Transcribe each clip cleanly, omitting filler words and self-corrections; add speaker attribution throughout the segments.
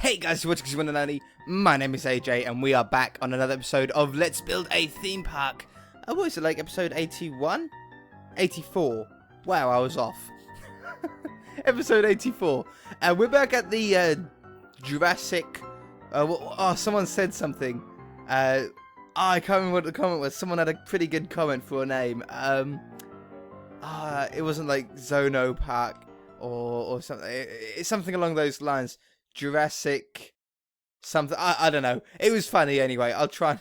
Speaker 1: Hey guys, what's going on? My name is AJ and we are back on another episode of Let's Build a Theme Park. What is it, like episode 81? 84. Wow, I was off. Episode 84. We're back at the Jurassic... someone said something. I can't remember what the comment was. Someone had a pretty good comment for a name. It wasn't like Zono Park or something. It's something along those lines. Jurassic something. I don't know. It was funny anyway. I'll try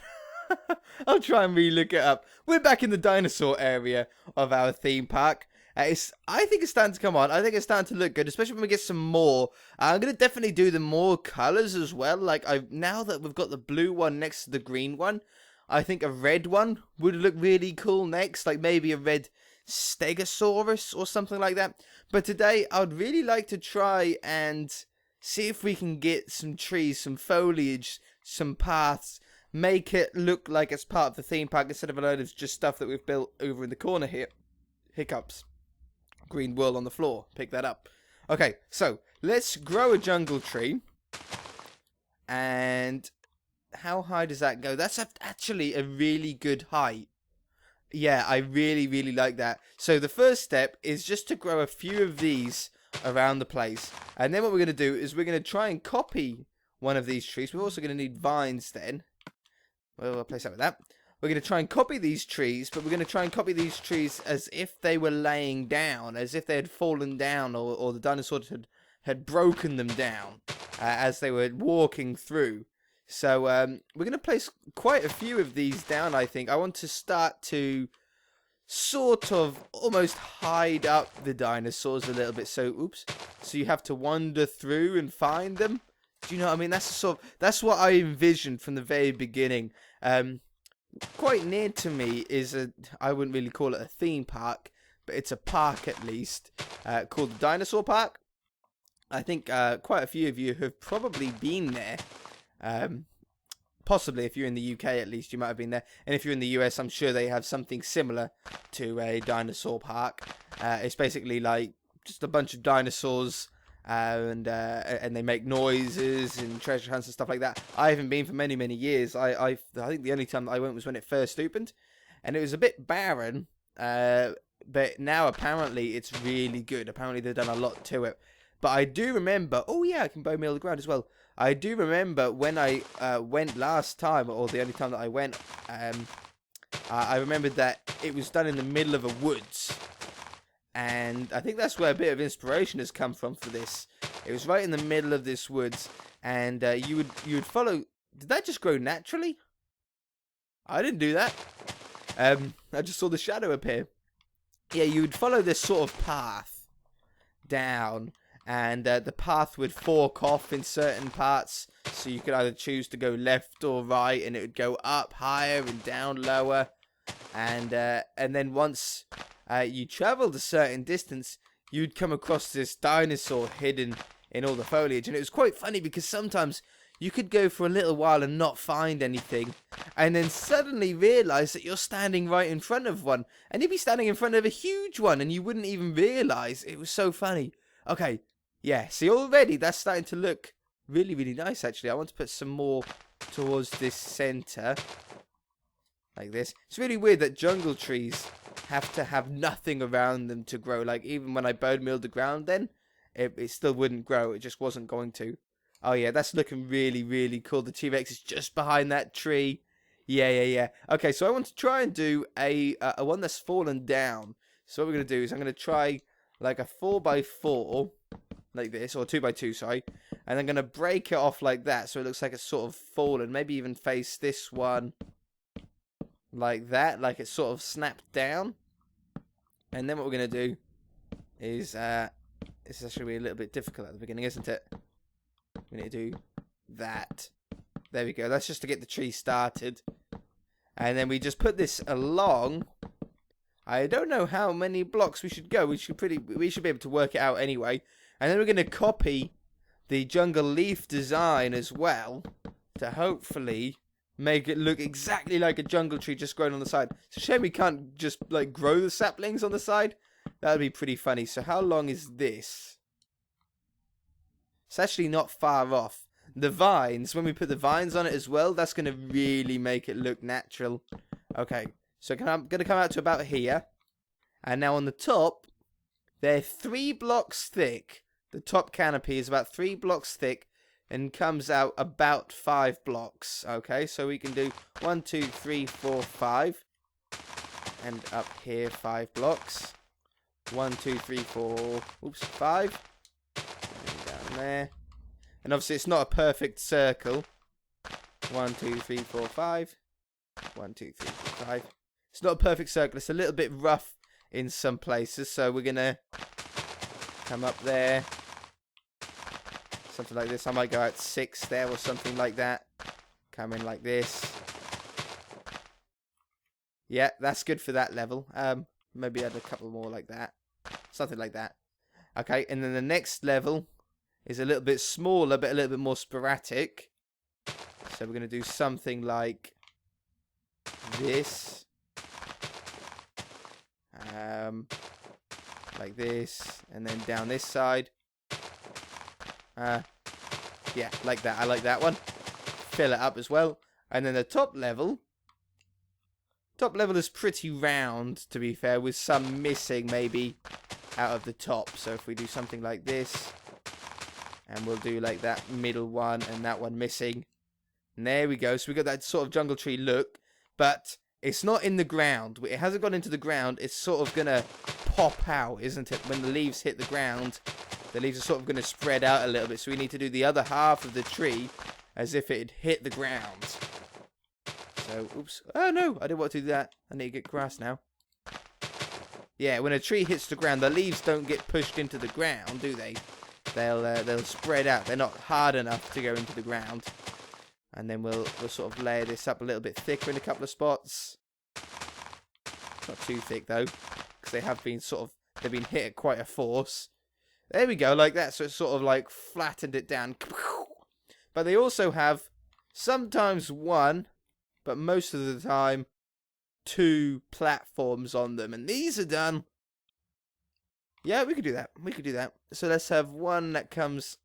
Speaker 1: and re-look it up. We're back in the dinosaur area of our theme park. I think it's starting to come on. I think it's starting to look good, especially when we get some more. I'm gonna definitely do the more colors as well. Like now that we've got the blue one next to the green one, I think a red one would look really cool next. Like maybe a red Stegosaurus or something like that. But today I'd really like to try and see if we can get some trees, some foliage, some paths, make it look like it's part of the theme park instead of a load of just stuff that we've built over in the corner here. Hiccups. Green wool on the floor. Pick that up. Okay, so let's grow a jungle tree. And how high does that go? That's actually a really good height. Yeah, I really like that. So the first step is just to grow a few of these around the place, and then what we're going to do is we're going to try and copy one of these trees. We're also going to need vines then. We'll place that with that. We're going to try and copy these trees, but we're going to try and copy these trees as if they were laying down, as if they had fallen down, or the dinosaurs had broken them down as they were walking through. So we're going to place quite a few of these down, I think. I want to start to sort of almost hide up the dinosaurs a little bit. So you have to wander through and find them. Do you know what I mean? That's what I envisioned from the very beginning. Quite near to me is I wouldn't really call it a theme park, but it's a park at least, called the Dinosaur Park. I think quite a few of you have probably been there. Possibly, if you're in the UK at least, you might have been there. And if you're in the US, I'm sure they have something similar to a dinosaur park. It's basically like just a bunch of dinosaurs, and they make noises and treasure hunts and stuff like that. I haven't been for many years. I think the only time that I went was when it first opened, and it was a bit barren. But now apparently it's really good. Apparently they've done a lot to it. But I do remember. Oh yeah, I can bone meal the ground as well. I do remember when I went last time, or the only time that I went, I remembered that it was done in the middle of a woods. And I think that's where a bit of inspiration has come from for this. It was right in the middle of this woods, and you would follow. Did that just grow naturally? I didn't do that. I just saw the shadow appear. Yeah, you would follow this sort of path down. And the path would fork off in certain parts, so you could either choose to go left or right, and it would go up higher and down lower. And then once you travelled a certain distance, you'd come across this dinosaur hidden in all the foliage. And it was quite funny because sometimes you could go for a little while and not find anything, and then suddenly realise that you're standing right in front of one. And you'd be standing in front of a huge one, and you wouldn't even realise. It was so funny. Okay. Yeah, see, already that's starting to look really nice, actually. I want to put some more towards this centre. Like this. It's really weird that jungle trees have to have nothing around them to grow. Like, even when I bone mealed the ground then, it still wouldn't grow. It just wasn't going to. Oh, yeah, that's looking really cool. The T-Rex is just behind that tree. Yeah. Okay, so I want to try and do a one that's fallen down. So what we're going to do is I'm going to try, like, a 4x4... like this, or 2x2, sorry, and I'm going to break it off like that, so it looks like it's sort of fallen. Maybe even face this one like that, like it's sort of snapped down. And then what we're going to do is, this is actually a little bit difficult at the beginning, isn't it? We need to do that. There we go. That's just to get the tree started. And then we just put this along. I don't know how many blocks we should go. We should be able to work it out anyway. And then we're going to copy the jungle leaf design as well to hopefully make it look exactly like a jungle tree just grown on the side. It's a shame we can't just like grow the saplings on the side. That would be pretty funny. So how long is this? It's actually not far off. the vines, when we put the vines on it as well, that's going to really make it look natural. Okay, so I'm going to come out to about here. And now on the top, they're 3 blocks thick. The top canopy is about 3 blocks thick and comes out about 5 blocks. Okay, so we can do 1, 2, 3, 4, 5. And up here, 5 blocks. 1, 2, 3, 4, oops, 5. And down there. And obviously it's not a perfect circle. 1, 2, 3, 4, 5. 1, 2, 3, 4, 5. It's not a perfect circle. It's a little bit rough in some places. So we're going to come up there. Something like this. I might go out 6 there or something like that. Come in like this. Yeah, that's good for that level. Maybe add a couple more like that. Something like that. Okay, and then the next level is a little bit smaller, but a little bit more sporadic. So we're going to do something like this. Like this. And then down this side. Yeah, like that. I like that one. Fill it up as well. And then the top level. Top level is pretty round, to be fair, with some missing maybe out of the top. So if we do something like this. And we'll do like that middle one and that one missing. And there we go. So we got that sort of jungle tree look. But it's not in the ground. It hasn't gone into the ground. It's sort of going to pop out, isn't it? When the leaves hit the ground, the leaves are sort of going to spread out a little bit. So we need to do the other half of the tree as if it had hit the ground. So, oops. Oh, no. I didn't want to do that. I need to get grass now. Yeah, when a tree hits the ground, the leaves don't get pushed into the ground, do they? They'll spread out. They're not hard enough to go into the ground. And then we'll sort of layer this up a little bit thicker in a couple of spots. Not too thick though, because they've been hit at quite a force. There we go, like that. So it's sort of like flattened it down. But they also have sometimes 1, but most of the time 2 platforms on them, and these are done. Yeah, we could do that. We could do that. So let's have one that comes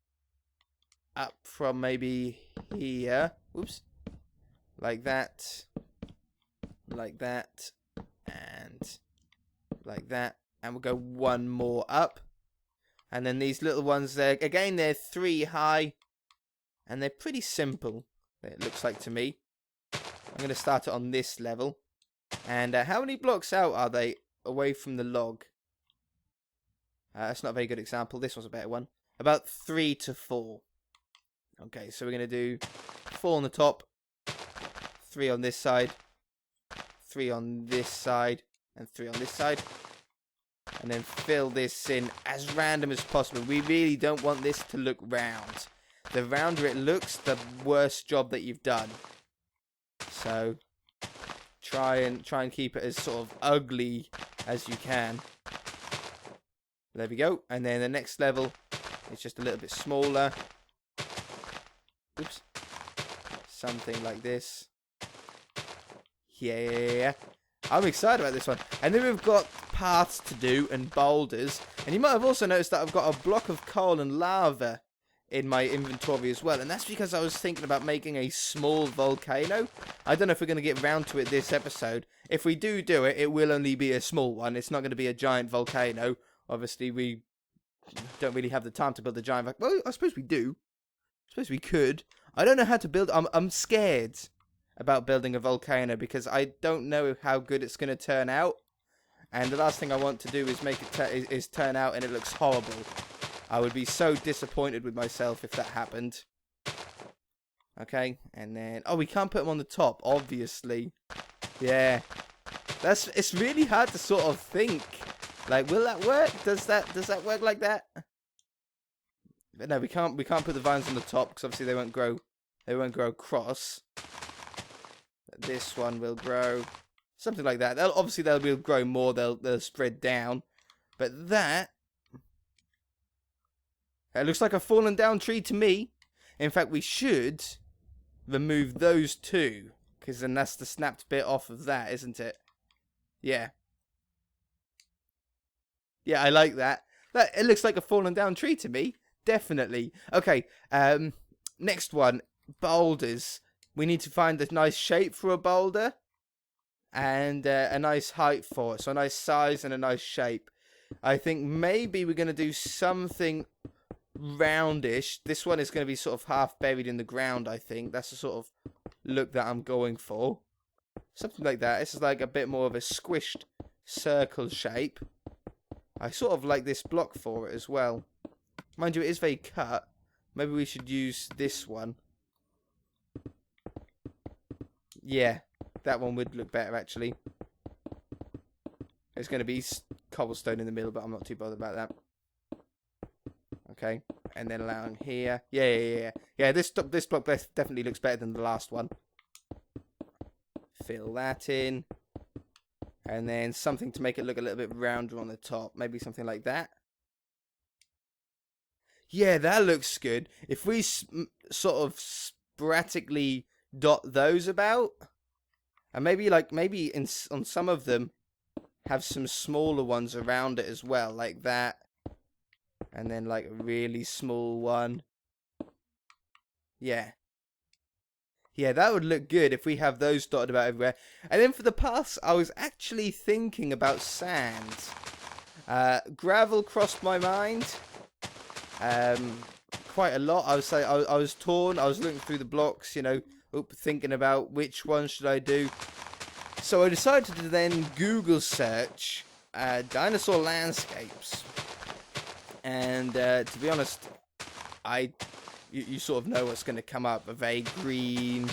Speaker 1: up from maybe here. Whoops. Like that. Like that. And like that. And we'll go 1 more up. And then these little ones there. Again, they're 3 high. And they're pretty simple. It looks like to me. I'm going to start it on this level. And how many blocks out are they away from the log? That's not a very good example. This was a better one. About 3 to 4. Okay, so we're going to do 4 on the top, 3 on this side, 3 on this side, and 3 on this side. And then fill this in as random as possible. We really don't want this to look round. The rounder it looks, the worse job that you've done. So try and keep it as sort of ugly as you can. There we go. And then the next level is just a little bit smaller. Oops. Something like this. Yeah. I'm excited about this one. And then we've got paths to do and boulders. And you might have also noticed that I've got a block of coal and lava in my inventory as well. And that's because I was thinking about making a small volcano. I don't know if we're going to get round to it this episode. If we do it, it will only be a small one. It's not going to be a giant volcano. Obviously, we don't really have the time to build a giant volcano. Well, I suppose we do. I suppose we could. I don't know how to build. I'm scared about building a volcano because I don't know how good it's going to turn out. And the last thing I want to do is make it is turn out and it looks horrible. I would be so disappointed with myself if that happened. Okay, and then we can't put them on the top, obviously. Yeah, it's really hard to sort of think. Like, will that work? Does that work like that? But no, we can't put the vines on the top because obviously they won't grow. They won't grow across. But this one will grow something like that. They'll grow more. They'll spread down. But that it looks like a fallen down tree to me. In fact, we should remove those 2 because then that's the snapped bit off of that, isn't it? Yeah. Yeah, I like that. It looks like a fallen down tree to me. Definitely. Okay, next one, boulders. We need to find a nice shape for a boulder. And a nice height for it. So a nice size and a nice shape. I think maybe we're going to do something roundish. This one is going to be sort of half buried in the ground, I think. That's the sort of look that I'm going for. Something like that. This is like a bit more of a squished circle shape. I sort of like this block for it as well. Mind you, it is very cut. Maybe we should use this one. Yeah, that one would look better, actually. It's going to be cobblestone in the middle, but I'm not too bothered about that. Okay, and then allowing here. Yeah, this block definitely looks better than the last one. Fill that in. And then something to make it look a little bit rounder on the top. Maybe something like that. Yeah, that looks good. If we sort of sporadically dot those about, and maybe on some of them have some smaller ones around it as well, like that, and then like a really small one. Yeah, that would look good if we have those dotted about everywhere. And then for the paths, I was actually thinking about sand. Gravel crossed my mind quite a lot. I was torn. I was looking through the blocks, thinking about which one should I do. So I decided to then Google search Dinosaur Landscapes. And to be honest, you sort of know what's going to come up. A very green,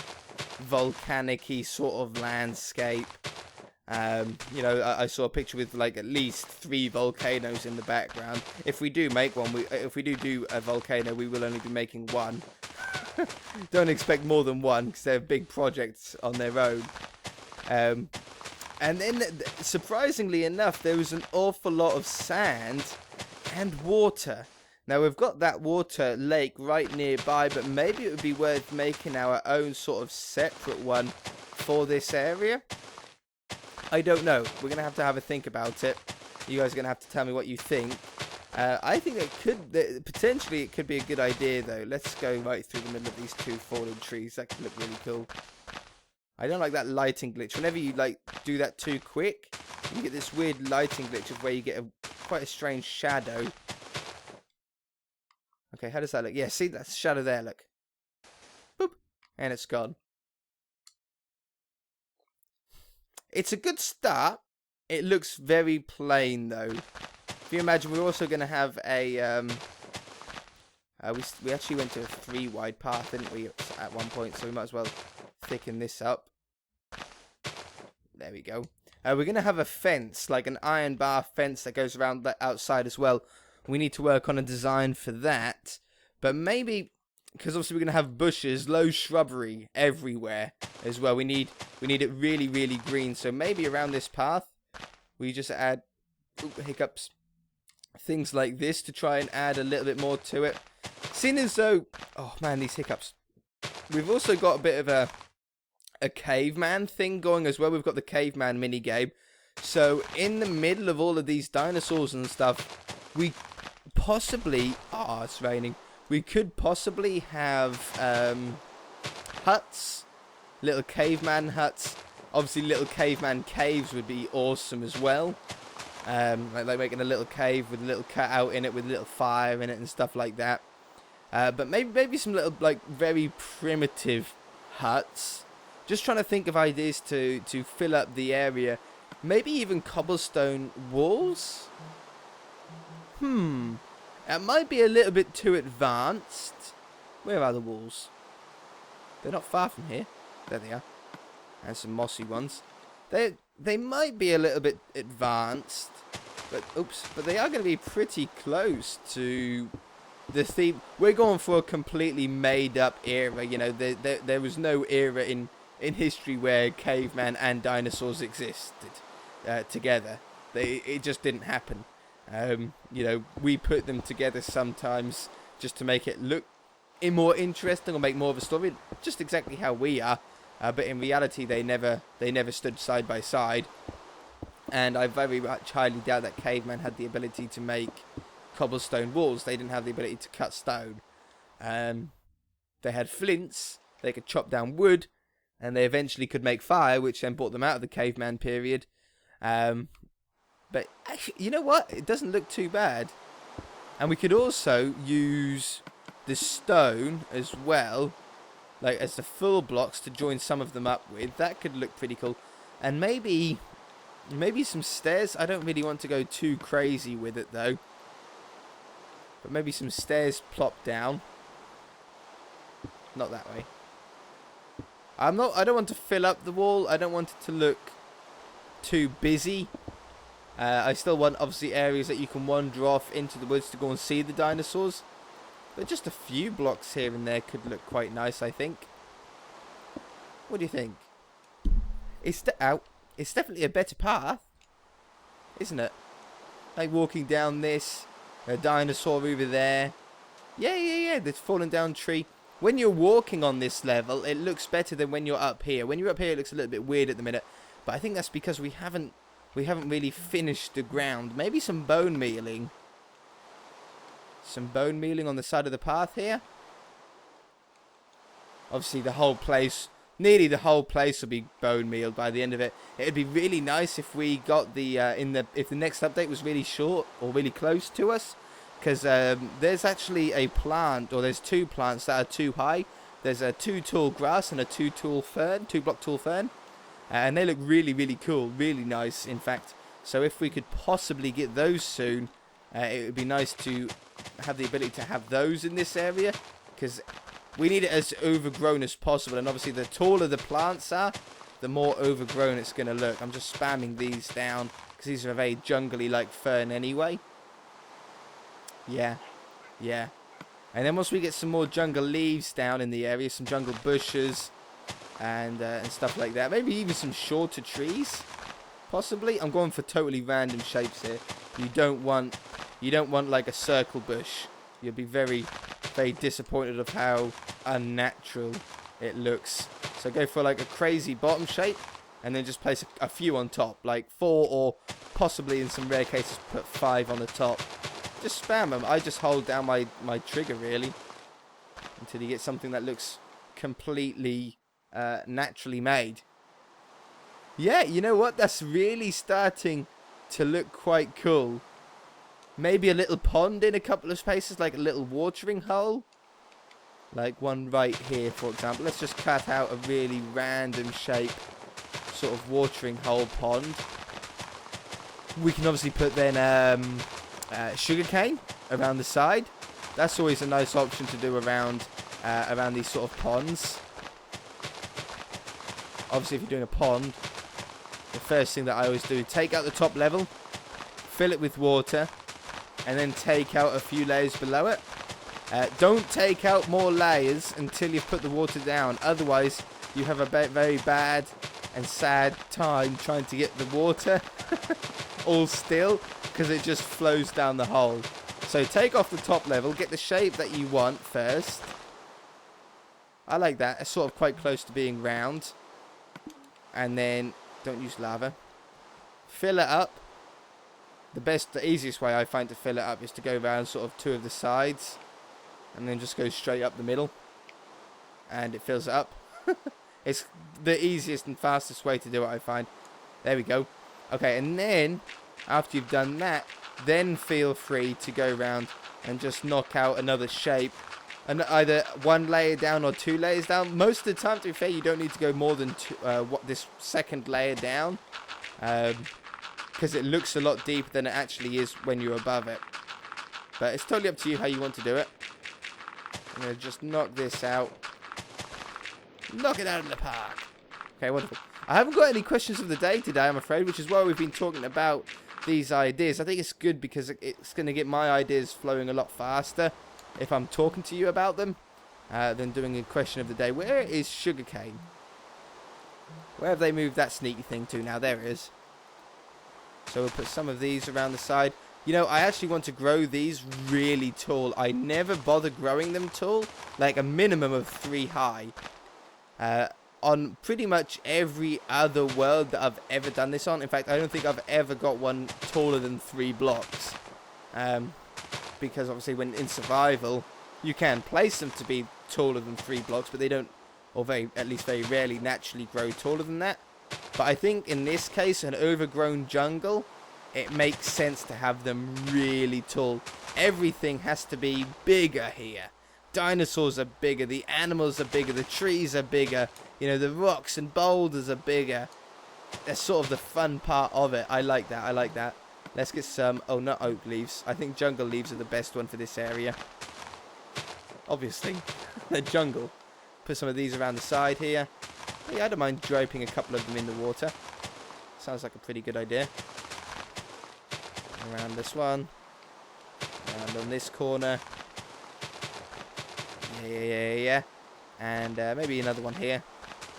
Speaker 1: volcanic-y sort of landscape. I saw a picture with like at least 3 volcanoes in the background. If we do make one, if we do a volcano, we will only be making one. Don't expect more than one because they're big projects on their own. And then, surprisingly enough, there was an awful lot of sand and water. Now, we've got that water lake right nearby, but maybe it would be worth making our own sort of separate one for this area. I don't know. We're going to have a think about it. You guys are going to have to tell me what you think. I think potentially it could be a good idea, though. Let's go right through the middle of these 2 fallen trees. That could look really cool. I don't like that lighting glitch. Whenever you do that too quick, you get this weird lighting glitch of where you get quite a strange shadow. Okay, how does that look? Yeah, see, that's the shadow there, look. Boop. And it's gone. It's a good start. It looks very plain, though. If you imagine, we're also going to have a... we actually went to a 3-wide path, didn't we, at one point, so we might as well thicken this up. There we go. We're going to have a fence, like an iron bar fence that goes around the outside as well. We need to work on a design for that. But maybe, because obviously we're going to have bushes, low shrubbery everywhere as well. We need it really, really green. So maybe around this path, we just add hiccups, things like this to try and add a little bit more to it. Seeing as though, oh man, these hiccups. We've also got a bit of a caveman thing going as well. We've got the caveman mini game. So in the middle of all of these dinosaurs and stuff, we possibly, it's raining. We could possibly have huts, little caveman huts. Obviously, little caveman caves would be awesome as well. Like making a little cave with a little cutout in it, with a little fire in it and stuff like that. But maybe some little, very primitive huts. Just trying to think of ideas to fill up the area. Maybe even cobblestone walls? It might be a little bit too advanced. Where are the walls? They're not far from here. There they are. And some mossy ones. They might be a little bit advanced. But they are going to be pretty close to the theme. We're going for a completely made up era. There was no era in history where caveman and dinosaurs existed together. It just didn't happen. We put them together sometimes just to make it look more interesting or make more of a story, just exactly how we are. But in reality, they never stood side by side. And I very much highly doubt that cavemen had the ability to make cobblestone walls. They didn't have the ability to cut stone. they had flints, they could chop down wood, and they eventually could make fire, which then brought them out of the caveman period. But actually, you know what? It doesn't look too bad. And we could also use the stone as well, like as the full blocks to join some of them up with. That could look pretty cool. And maybe some stairs. I don't really want to go too crazy with it though. But maybe some stairs plop down. Not that way. I don't want to fill up the wall. I don't want it to look too busy. I still want, obviously, areas that you can wander off into the woods to go and see the dinosaurs. But just a few blocks here and there could look quite nice, I think. What do you think? It's definitely a better path, isn't it? Like walking down this, a dinosaur over there. Yeah, there's fallen down tree. When you're walking on this level, it looks better than when you're up here. When you're up here, it looks a little bit weird at the minute. But I think that's because we haven't really finished the ground. Maybe some bone mealing. Some bone mealing on the side of the path here. Obviously, the whole place, nearly the whole place will be bone mealed by the end of it. It'd be really nice if we got the if the next update was really short or really close to us. Because there's actually a plant, or there's two plants that are too high. There's a 2 tall grass and a 2 block tall fern. And they look really, really cool. Really nice, in fact. So if we could possibly get those soon, it would be nice to have the ability to have those in this area. Because we need it as overgrown as possible. And obviously the taller the plants are, the more overgrown it's going to look. I'm just spamming these down. Because these are a very jungly like fern anyway. Yeah. And then once we get some more jungle leaves down in the area, some jungle bushes and stuff like that, maybe even some shorter trees, possibly. I'm going for totally random shapes here. You don't want like a circle bush. You'll be very, very disappointed of how unnatural it looks. So go for like a crazy bottom shape, and then just place a few on top, like 4 or possibly in some rare cases put 5 on the top. Just spam them. I just hold down my trigger really until you get something that looks completely naturally made. Yeah, you know what? That's really starting to look quite cool. Maybe a little pond in a couple of spaces, like a little watering hole. Like one right here, for example. Let's just cut out a really random shape, sort of watering hole pond. We can obviously put then sugarcane around the side. That's always a nice option to do around these sort of ponds. Obviously, if you're doing a pond, the first thing that I always do, take out the top level, fill it with water, and then take out a few layers below it. Don't take out more layers until you've put the water down. Otherwise, you have a very bad and sad time trying to get the water all still, because it just flows down the hole. So take off the top level, get the shape that you want first. I like that. It's sort of quite close to being round. And then don't use lava. Fill it up. The easiest way I find to fill it up is to go around sort of 2 of the sides, and then just go straight up the middle, and it fills it up. It's the easiest and fastest way to do it, I find. There we go. Okay, and then after you've done that, then feel free to go around and just knock out another shape, and either 1 layer down or 2 layers down. Most of the time, to be fair, you don't need to go more than this second layer down, because it looks a lot deeper than it actually is when you're above it. But it's totally up to you how you want to do it. I'm going to just knock this out. Knock it out of the park. Okay, wonderful. I haven't got any questions of the day today, I'm afraid, which is why we've been talking about these ideas. I think it's good because it's going to get my ideas flowing a lot faster if I'm talking to you about them than doing a question of the day. Where is sugarcane? Where have they moved that sneaky thing to now? There it is. So we'll put some of these around the side. You know, I actually want to grow these really tall. I never bother growing them tall, like a minimum of 3 high. On pretty much every other world that I've ever done this on. In fact, I don't think I've ever got one taller than 3 blocks. Because obviously when in survival, you can place them to be taller than 3 blocks, but they don't, or at least very rarely naturally grow taller than that. But I think in this case, an overgrown jungle, it makes sense to have them really tall. Everything has to be bigger here. Dinosaurs are bigger, the animals are bigger, the trees are bigger, you know, the rocks and boulders are bigger. That's sort of the fun part of it. I like that, I like that. Let's get some, oh, not oak leaves. I think jungle leaves are the best one for this area. Obviously, the jungle. Put some of these around the side here. Oh, yeah, I don't mind dropping a couple of them in the water. Sounds like a pretty good idea. Around this one. And on this corner. Yeah. And maybe another one here.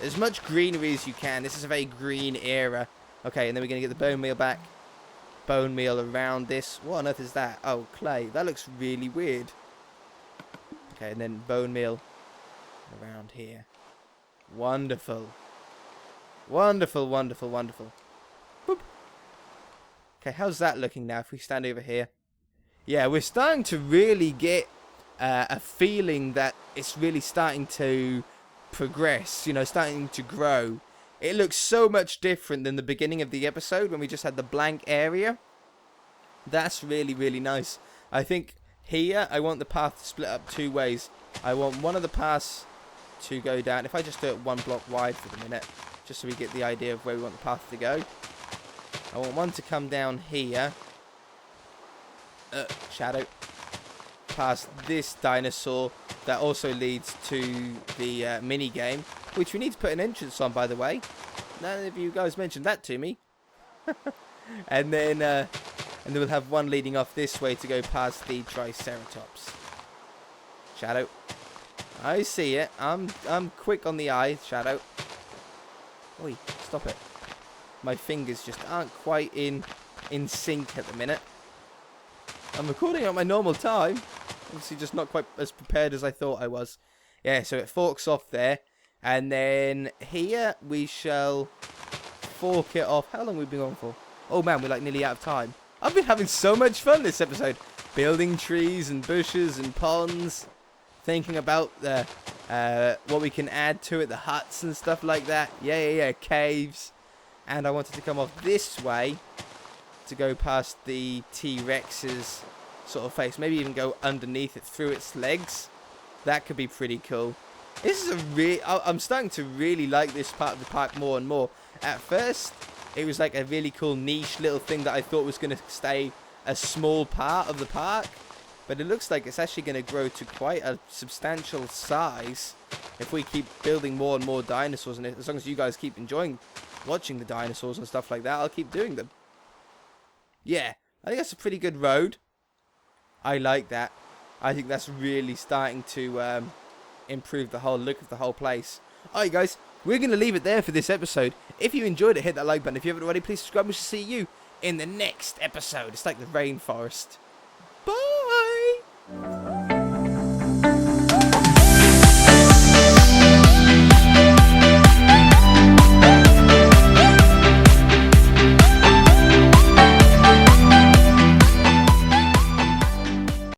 Speaker 1: As much greenery as you can. This is a very green era. Okay, and then we're going to get the bone meal back. Bone meal around this. What on earth is that? Oh, clay. That looks really weird. Okay, and then bone meal around here. Wonderful. Wonderful. Boop. Okay, how's that looking now if we stand over here? Yeah, we're starting to really get a feeling that it's really starting to progress, you know, starting to grow. It looks so much different than the beginning of the episode when we just had the blank area. That's really, really nice. I think here I want the path to split up 2 ways. I want one of the paths to go down. If I just do it 1 block wide for the minute, just so we get the idea of where we want the path to go. I want one to come down here. Shadow. Past this dinosaur that also leads to the mini game, which we need to put an entrance on, by the way. None of you guys mentioned that to me. and then we'll have one leading off this way to go past the Triceratops. Shadow. I see it. I'm quick on the eye, Shadow. Oi, stop it. My fingers just aren't quite in sync at the minute. I'm recording at my normal time. Obviously just not quite as prepared as I thought I was. Yeah, so it forks off there. And then here we shall fork it off. How long have we been on for? Oh man, we're like nearly out of time. I've been having so much fun this episode. Building trees and bushes and ponds. Thinking about the what we can add to it. The huts and stuff like that. Yeah. Caves. And I wanted to come off this way to go past the T-Rex's sort of face. Maybe even go underneath it through its legs. That could be pretty cool. This is I'm starting to really like this part of the park more and more. At first, it was like a really cool niche little thing that I thought was going to stay a small part of the park. But it looks like it's actually going to grow to quite a substantial size if we keep building more and more dinosaurs. And as long as you guys keep enjoying watching the dinosaurs and stuff like that, I'll keep doing them. Yeah, I think that's a pretty good road. I like that. I think that's really starting to improve the whole look of the whole place. Alright guys, we're going to leave it there for this episode. If you enjoyed it, hit that like button. If you haven't already, please subscribe. We shall see you in the next episode. It's like the rainforest. Bye!